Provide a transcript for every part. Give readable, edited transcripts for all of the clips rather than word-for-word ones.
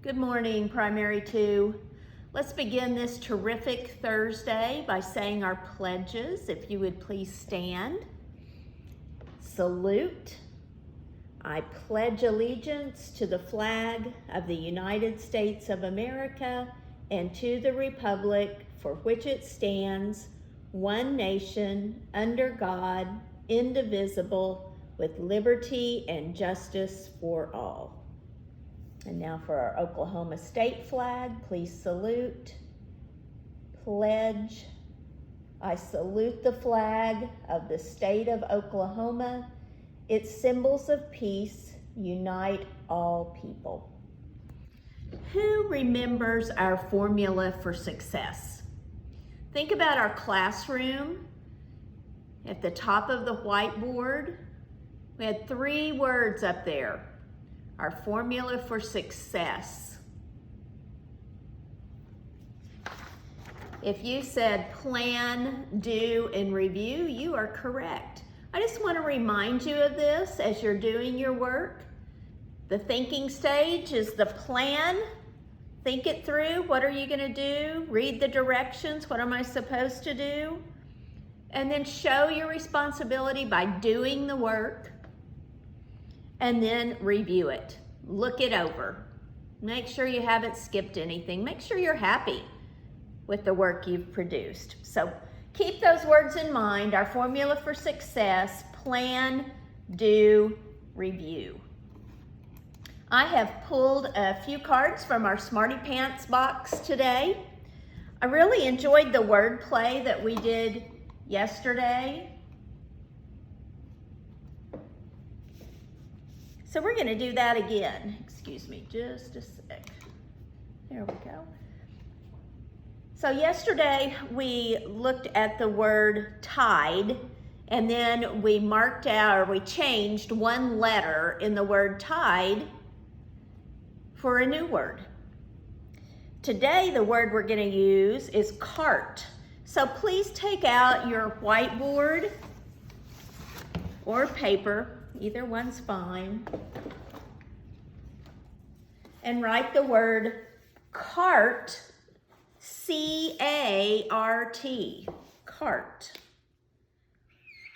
Good morning, Primary 2. Let's begin this terrific Thursday by saying our pledges. If you would please stand. Salute. I pledge allegiance to the flag of the United States of America and to the republic for which it stands, one nation, under God, indivisible, with liberty and justice for all. And now for our Oklahoma state flag, please salute. Pledge. I salute the flag of the state of Oklahoma. Its symbols of peace unite all people. Who remembers our formula for success? Think about our classroom. At the top of the whiteboard, we had 3 words up there. Our formula for success. If you said plan, do, and review, you are correct. I just want to remind you of this as you're doing your work. The thinking stage is the plan. Think it through. What are you going to do? Read the directions. What am I supposed to do? And then show your responsibility by doing the work. And then review it. Look it over. Make sure you haven't skipped anything. Make sure you're happy with the work you've produced. So keep those words in mind. Our formula for success: plan, do, review. I have pulled a few cards from our Smarty Pants box today. I really enjoyed the word play that we did yesterday. So we're going to do that again. Excuse me, just a sec. There we go. So yesterday we looked at the word tide, and then we marked out, or we changed one letter in the word tide for a new word. Today the word we're going to use is cart. So please take out your whiteboard or paper. Either one's fine. And write the word cart, C-A-R-T, cart,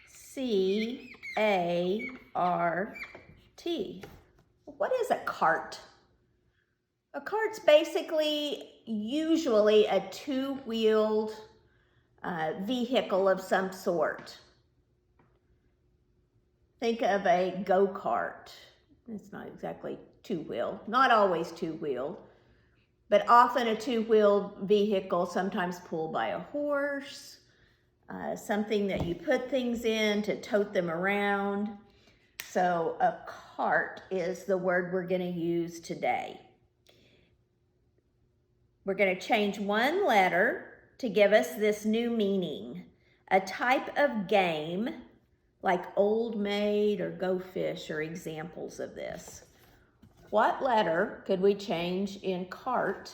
C-A-R-T. What is a cart? A cart's basically usually a 2-wheeled vehicle of some sort. Think of a go-kart. It's not exactly 2-wheel, not always 2-wheeled, but often a 2-wheeled vehicle, sometimes pulled by a horse, something that you put things in to tote them around. So a cart is the word we're going to use today. We're going to change one letter to give us this new meaning. A type of game like Old Maid or Go Fish are examples of this. What letter could we change in cart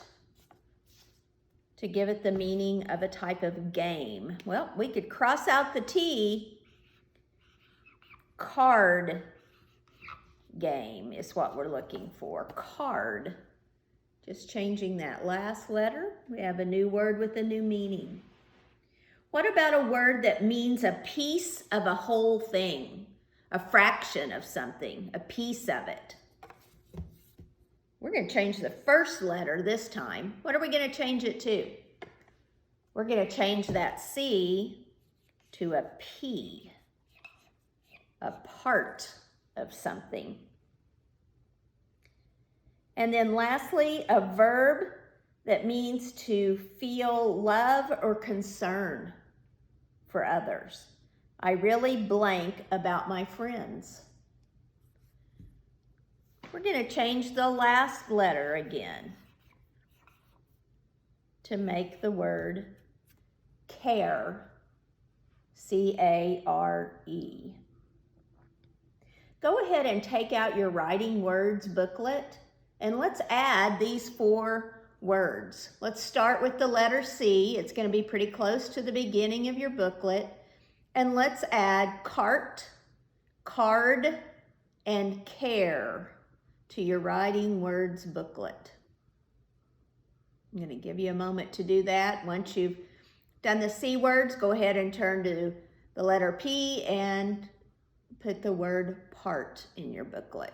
to give it the meaning of a type of game? Well, we could cross out the T. Card game is what we're looking for. Card. Just changing that last letter. We have a new word with a new meaning. What about a word that means a piece of a whole thing, a fraction of something, a piece of it? We're going to change the first letter this time. What are we going to change it to? We're going to change that C to a P, a part of something. And then lastly, a verb that means to feel love or concern for others. I really blank about my friends. We're going to change the last letter again to make the word care, C-A-R-E. Go ahead and take out your Writing Words booklet and let's add these 4 words. Let's start with the letter C. It's going to be pretty close to the beginning of your booklet. And let's add cart, card, and care to your Writing Words booklet. I'm going to give you a moment to do that. Once you've done the C words, go ahead and turn to the letter P and put the word part in your booklet.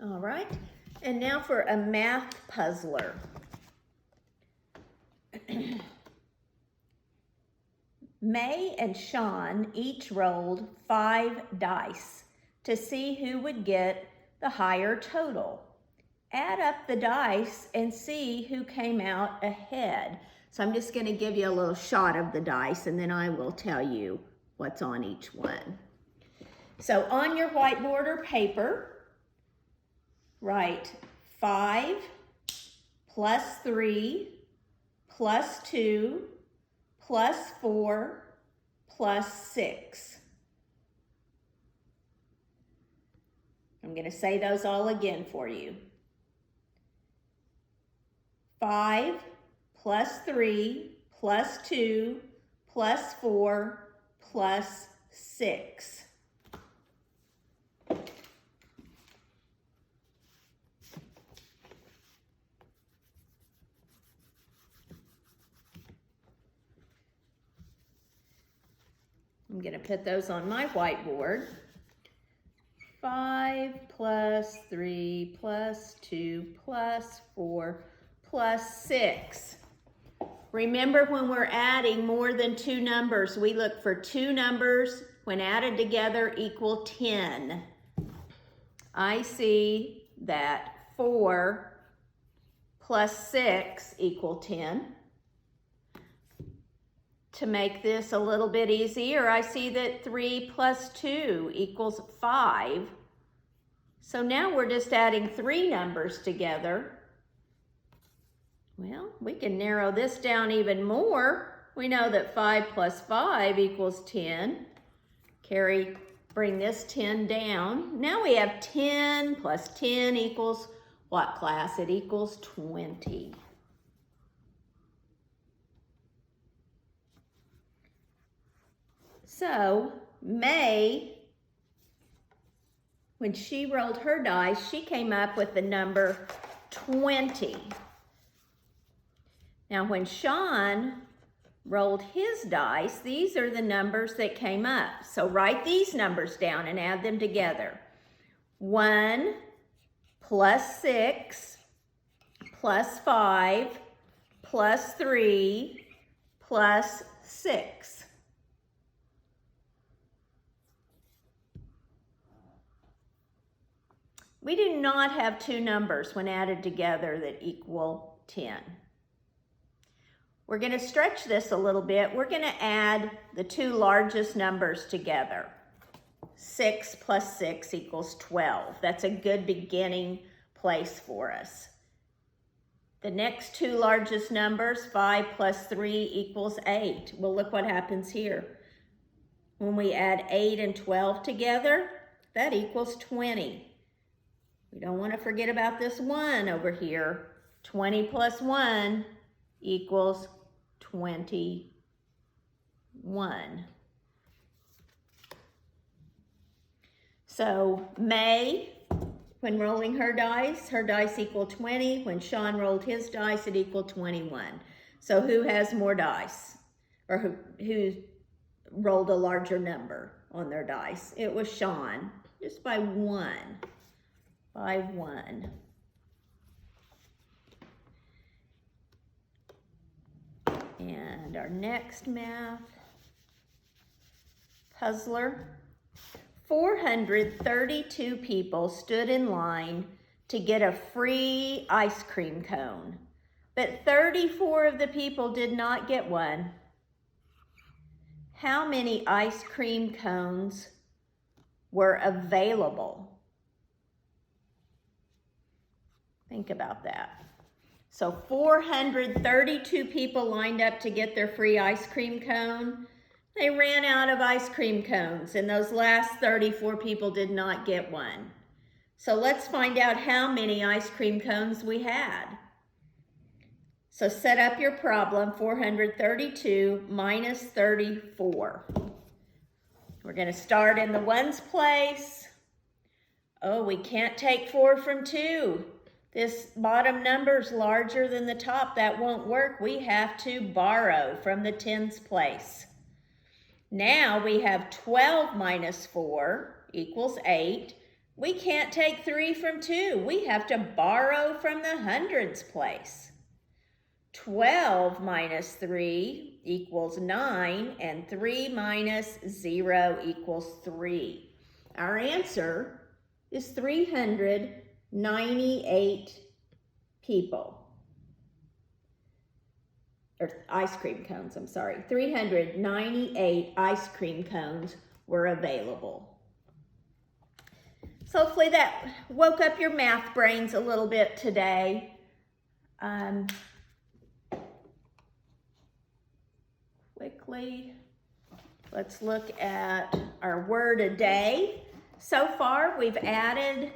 All right, and now for a math puzzler. May and Sean each rolled 5 dice to see who would get the higher total. Add up the dice and see who came out ahead. So I'm just going to give you a little shot of the dice, and then I will tell you what's on each one. So on your whiteboard or paper, write 5 plus 3 plus 2 plus 4 plus 6. I'm going to say those all again for you. 5 plus 3 plus 2 plus 4 plus 6. I'm going to put those on my whiteboard. 5 plus 3 plus 2 plus 4 plus 6. Remember, when we're adding more than 2 numbers, we look for 2 numbers when added together equal 10. I see that 4 plus 6 equal 10. To make this a little bit easier, I see that 3 plus 2 equals 5. So now we're just adding 3 numbers together. Well, we can narrow this down even more. We know that 5 plus 5 equals 10. Bring this 10 down. Now we have 10 plus 10 equals what, class? It equals 20. So May, when she rolled her dice, she came up with the number 20. Now when Sean rolled his dice, these are the numbers that came up. So write these numbers down and add them together. 1 plus 6 plus 5 plus 3 plus 6. We do not have 2 numbers when added together that equal 10. We're going to stretch this a little bit. We're going to add the 2 largest numbers together. 6 plus 6 equals 12. That's a good beginning place for us. The next 2 largest numbers, 5 plus 3 equals 8. Well, look what happens here. When we add 8 and 12 together, that equals 20. We don't want to forget about this 1 over here. 20 plus 1 equals 21. So May, when rolling her dice equaled 20. When Sean rolled his dice, it equaled 21. So who has more dice? Or who rolled a larger number on their dice? It was Sean, just by 1. By 1. And our next math puzzler. 432 people stood in line to get a free ice cream cone, but 34 of the people did not get one. How many ice cream cones were available? Think about that. So 432 people lined up to get their free ice cream cone. They ran out of ice cream cones, and those last 34 people did not get one. So let's find out how many ice cream cones we had. So set up your problem, 432 minus 34. We're going to start in the ones place. Oh, we can't take 4 from 2. This bottom number is larger than the top. That won't work. We have to borrow from the tens place. Now we have 12 minus 4 equals 8. We can't take 3 from 2. We have to borrow from the hundreds place. 12 minus 3 equals 9, and 3 minus 0 equals 3. Our answer is 398 people. Or ice cream cones, I'm sorry. 398 ice cream cones were available. So hopefully that woke up your math brains a little bit today. Quickly, let's look at our word a day. So far, we've added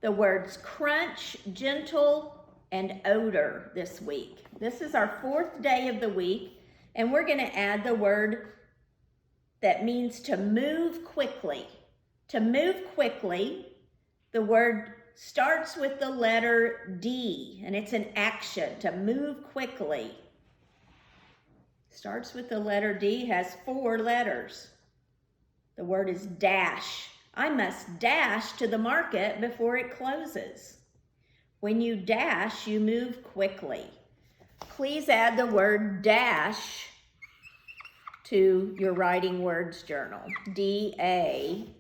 the words crunch, gentle, and odor this week. This is our 4th day of the week, and we're going to add the word that means to move quickly. To move quickly, the word starts with the letter D, and it's an action, to move quickly. Starts with the letter D, has 4 letters. The word is dash. I must dash to the market before it closes. When you dash, you move quickly. Please add the word dash to your writing words journal. D-A-S-H.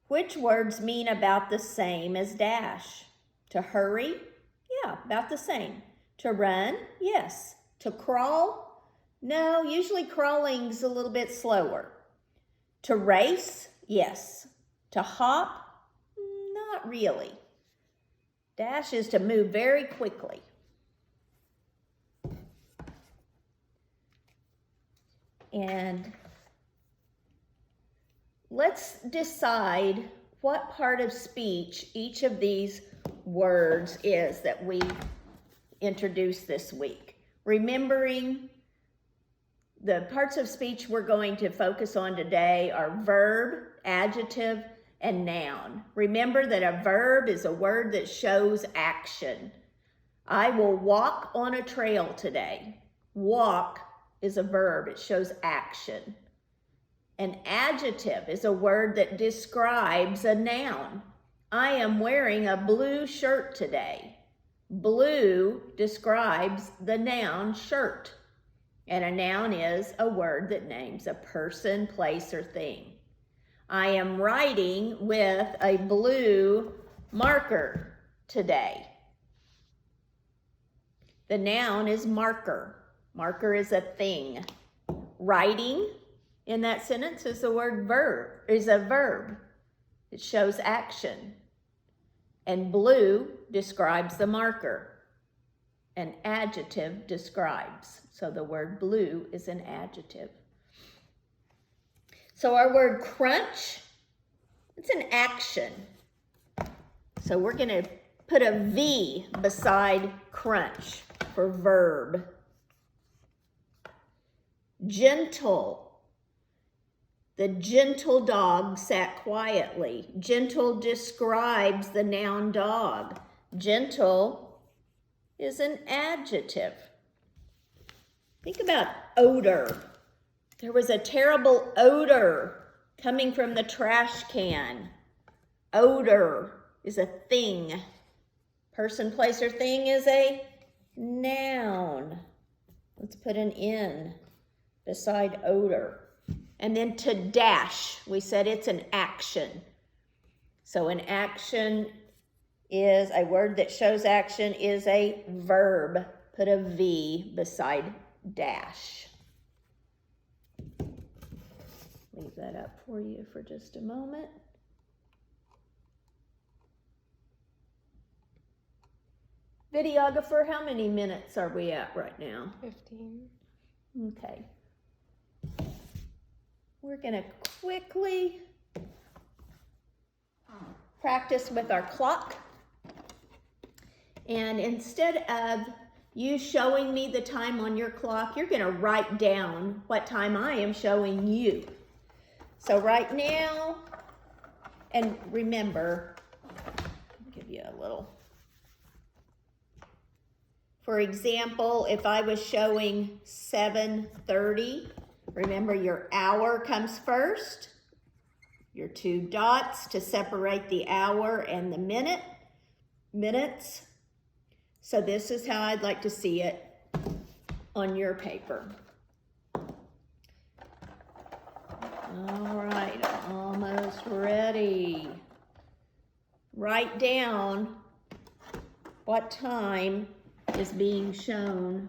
Which words mean about the same as dash? To hurry? Yeah, about the same. To run? Yes. To crawl? No, usually crawling's a little bit slower. To race? Yes. To hop? Not really. Dash is to move very quickly. And let's decide what part of speech each of these words is that we introduced this week. Remembering the parts of speech we're going to focus on today are verb, adjective, and noun. Remember that a verb is a word that shows action. I will walk on a trail today. Walk is a verb, it shows action. An adjective is a word that describes a noun. I am wearing a blue shirt today. Blue describes the noun shirt. And a noun is a word that names a person, place, or thing. I am writing with a blue marker today. The noun is marker. Marker is a thing. Writing in that sentence is a verb. It shows action. And blue describes the marker. An adjective describes. So the word blue is an adjective. So our word crunch, it's an action. So we're going to put a V beside crunch for verb. Gentle. The gentle dog sat quietly. Gentle describes the noun dog. Gentle is an adjective. Think about odor. There was a terrible odor coming from the trash can. Odor is a thing. Person, place, or thing is a noun. Let's put an N beside odor. And then to dash, we said it's an action. So an action is a word that shows action is a verb. Put a V beside dash. Leave that up for you for just a moment. Videographer, how many minutes are we at right now? 15. Okay. We're going to quickly practice with our clock. And instead of you showing me the time on your clock, you're going to write down what time I am showing you. So right now, and remember, I'll give you a little. For example, if I was showing 7:30, remember your hour comes first. Your 2 dots to separate the hour and the minutes. So this is how I'd like to see it on your paper. All right, I'm almost ready. Write down what time is being shown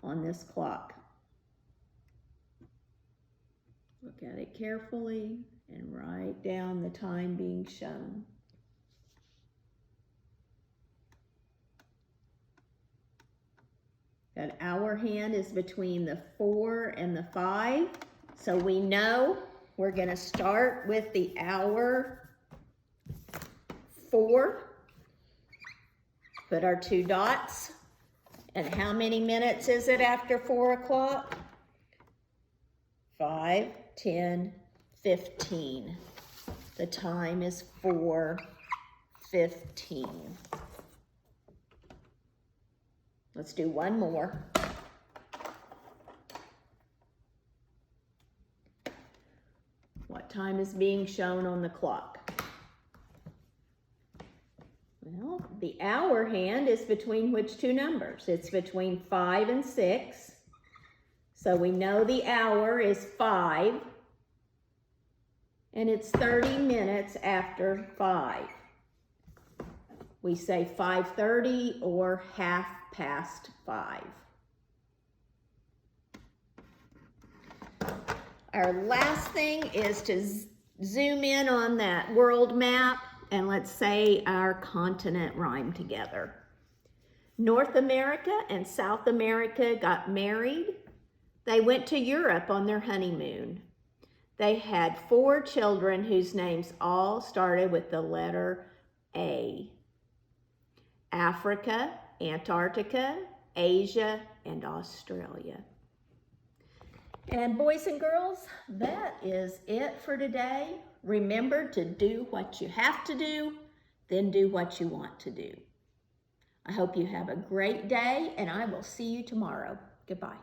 on this clock. Look at it carefully and write down the time being shown. That hour hand is between the 4 and the 5. So we know we're going to start with the hour 4. Put our 2 dots. And how many minutes is it after 4 o'clock? 5, 10, 15. The time is 4:15. Let's do one more. What time is being shown on the clock? Well, the hour hand is between which 2 numbers? It's between 5 and 6. So we know the hour is 5. And it's 30 minutes after 5. We say 5:30 or 5:30. Our last thing is to zoom in on that world map and let's say our continent rhyme together. North America and South America got married. They went to Europe on their honeymoon. They had 4 children whose names all started with the letter A. Africa, Antarctica, Asia, and Australia. And boys and girls, that is it for today. Remember to do what you have to do, then do what you want to do. I hope you have a great day, and I will see you tomorrow. Goodbye.